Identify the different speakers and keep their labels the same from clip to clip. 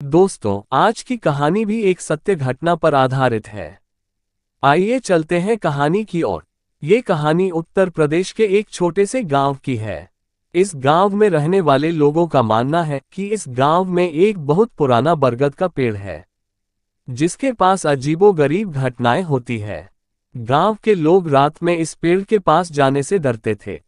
Speaker 1: दोस्तों, आज की कहानी भी एक सत्य घटना पर आधारित है। आइए चलते हैं कहानी की ओर। ये कहानी उत्तर प्रदेश के एक छोटे से गांव की है। इस गांव में रहने वाले लोगों का मानना है कि इस गांव में एक बहुत पुराना बरगद का पेड़ है, जिसके पास अजीबोगरीब घटनाएं होती है। गांव के लोग रात में इस पेड़ के पास जाने से डरते थे।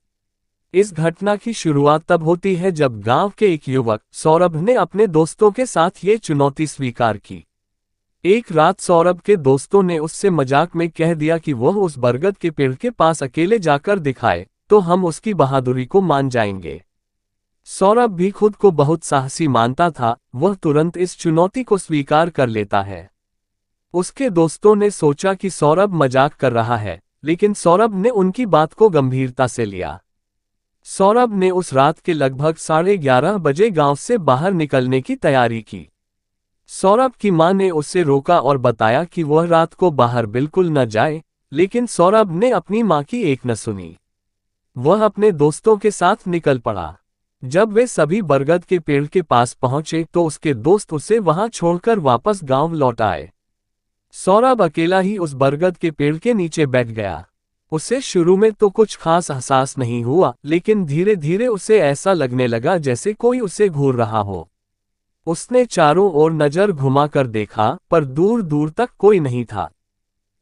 Speaker 1: इस घटना की शुरुआत तब होती है जब गांव के एक युवक सौरभ ने अपने दोस्तों के साथ ये चुनौती स्वीकार की। एक रात सौरभ के दोस्तों ने उससे मजाक में कह दिया कि वह उस बरगद के पेड़ के पास अकेले जाकर दिखाए तो हम उसकी बहादुरी को मान जाएंगे। सौरभ भी खुद को बहुत साहसी मानता था, वह तुरंत इस चुनौती को स्वीकार कर लेता है। उसके दोस्तों ने सोचा कि सौरभ मजाक कर रहा है, लेकिन सौरभ ने उनकी बात को गंभीरता से लिया। सौरभ ने उस रात के लगभग 11:30 बजे गांव से बाहर निकलने की तैयारी की। सौरभ की मां ने उसे रोका और बताया कि वह रात को बाहर बिल्कुल न जाए, लेकिन सौरभ ने अपनी मां की एक न सुनी। वह अपने दोस्तों के साथ निकल पड़ा। जब वे सभी बरगद के पेड़ के पास पहुंचे तो उसके दोस्त उसे वहां छोड़कर वापस गांव लौट आए। सौरभ अकेला ही उस बरगद के पेड़ के नीचे बैठ गया। उसे शुरू में तो कुछ खास एहसास नहीं हुआ, लेकिन धीरे धीरे उसे ऐसा लगने लगा जैसे कोई उसे घूर रहा हो। उसने चारों ओर नजर घुमाकर देखा, पर दूर दूर तक कोई नहीं था।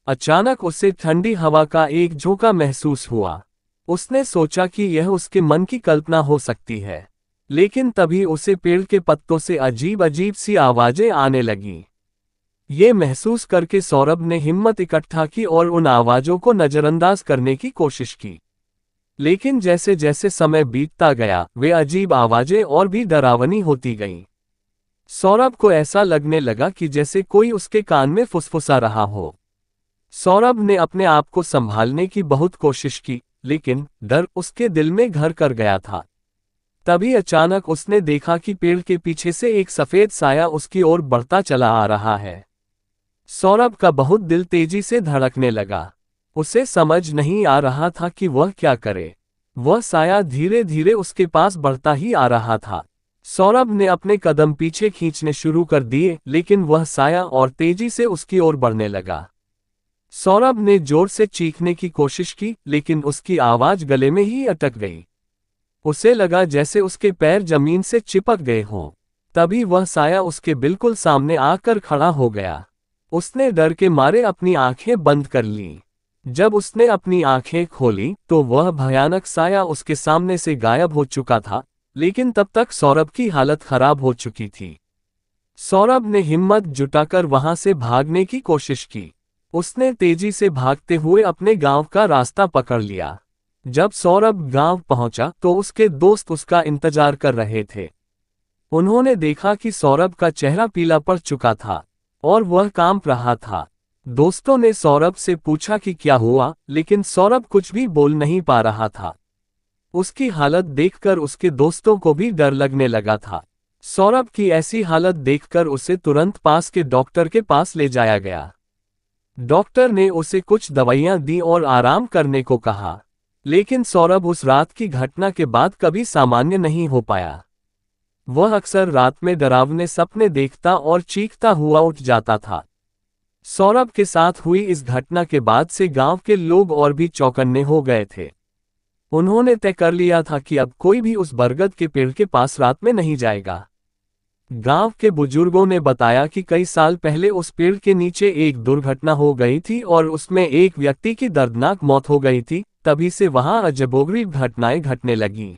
Speaker 1: अचानक उसे ठंडी हवा का एक झोंका महसूस हुआ। उसने सोचा कि यह उसके मन की कल्पना हो सकती है, लेकिन तभी उसे पेड़ के पत्तों से अजीब अजीब सी आवाजें आने लगीं। ये महसूस करके सौरभ ने हिम्मत इकट्ठा की और उन आवाजों को नजरअंदाज करने की कोशिश की। लेकिन जैसे जैसे समय बीतता गया, वे अजीब आवाजें और भी डरावनी होती गईं। सौरभ को ऐसा लगने लगा कि जैसे कोई उसके कान में फुसफुसा रहा हो। सौरभ ने अपने आप को संभालने की बहुत कोशिश की, लेकिन डर उसके दिल में घर कर गया था। तभी अचानक उसने देखा कि पेड़ के पीछे से एक सफेद साया उसकी ओर बढ़ता चला आ रहा है। सौरभ का बहुत दिल तेजी से धड़कने लगा। उसे समझ नहीं आ रहा था कि वह क्या करे। वह साया धीरे धीरे उसके पास बढ़ता ही आ रहा था। सौरभ ने अपने कदम पीछे खींचने शुरू कर दिए, लेकिन वह साया और तेजी से उसकी ओर बढ़ने लगा। सौरभ ने जोर से चीखने की कोशिश की, लेकिन उसकी आवाज गले में ही अटक गई। उसे लगा जैसे उसके पैर जमीन से चिपक गए हों। तभी वह साया उसके बिल्कुल सामने आकर खड़ा हो गया। उसने डर के मारे अपनी आंखें बंद कर लीं। जब उसने अपनी आंखें खोली तो वह भयानक साया उसके सामने से गायब हो चुका था, लेकिन तब तक सौरभ की हालत खराब हो चुकी थी। सौरभ ने हिम्मत जुटाकर वहां से भागने की कोशिश की। उसने तेजी से भागते हुए अपने गांव का रास्ता पकड़ लिया। जब सौरभ गांव पहुंचा तो उसके दोस्त उसका इंतजार कर रहे थे। उन्होंने देखा कि सौरभ का चेहरा पीला पड़ चुका था और वह कांप रहा था। दोस्तों ने सौरभ से पूछा कि क्या हुआ, लेकिन सौरभ कुछ भी बोल नहीं पा रहा था। उसकी हालत देखकर उसके दोस्तों को भी डर लगने लगा था। सौरभ की ऐसी हालत देखकर उसे तुरंत पास के डॉक्टर के पास ले जाया गया। डॉक्टर ने उसे कुछ दवाइयां दी और आराम करने को कहा, लेकिन सौरभ उस रात की घटना के बाद कभी सामान्य नहीं हो पाया। वह अक्सर रात में डरावने सपने देखता और चीखता हुआ उठ जाता था। सौरभ के साथ हुई इस घटना के बाद से गांव के लोग और भी चौकन्ने हो गए थे। उन्होंने तय कर लिया था कि अब कोई भी उस बरगद के पेड़ के पास रात में नहीं जाएगा। गांव के बुजुर्गों ने बताया कि कई साल पहले उस पेड़ के नीचे एक दुर्घटना हो गई थी और उसमें एक व्यक्ति की दर्दनाक मौत हो गई थी। तभी से वहां अजबोगरीब घटनाएं घटने लगीं।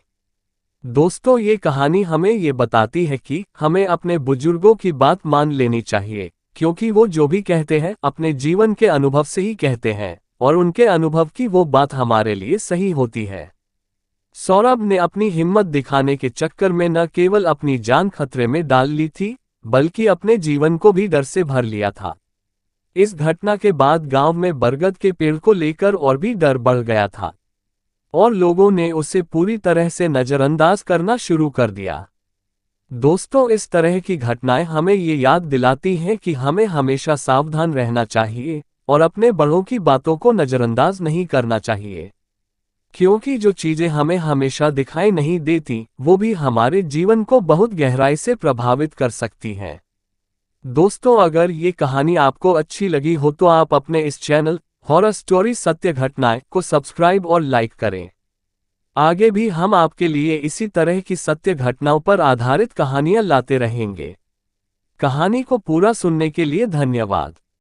Speaker 1: दोस्तों, ये कहानी हमें ये बताती है कि हमें अपने बुजुर्गों की बात मान लेनी चाहिए, क्योंकि वो जो भी कहते हैं अपने जीवन के अनुभव से ही कहते हैं और उनके अनुभव की वो बात हमारे लिए सही होती है। सौरभ ने अपनी हिम्मत दिखाने के चक्कर में न केवल अपनी जान खतरे में डाल ली थी, बल्कि अपने जीवन को भी डर से भर लिया था। इस घटना के बाद गांव में बरगद के पेड़ को लेकर और भी डर बढ़ गया था और लोगों ने उसे पूरी तरह से नजरअंदाज करना शुरू कर दिया। दोस्तों, इस तरह की घटनाएं हमें ये याद दिलाती हैं कि हमें हमेशा सावधान रहना चाहिए और अपने बड़ों की बातों को नजरअंदाज नहीं करना चाहिए, क्योंकि जो चीजें हमें हमेशा दिखाई नहीं देती वो भी हमारे जीवन को बहुत गहराई से प्रभावित कर सकती हैं। दोस्तों, अगर ये कहानी आपको अच्छी लगी हो तो आप अपने इस चैनल हॉरर स्टोरी सत्य घटनाएं को सब्सक्राइब और लाइक करें। आगे भी हम आपके लिए इसी तरह की सत्य घटनाओं पर आधारित कहानियां लाते रहेंगे। कहानी को पूरा सुनने के लिए धन्यवाद।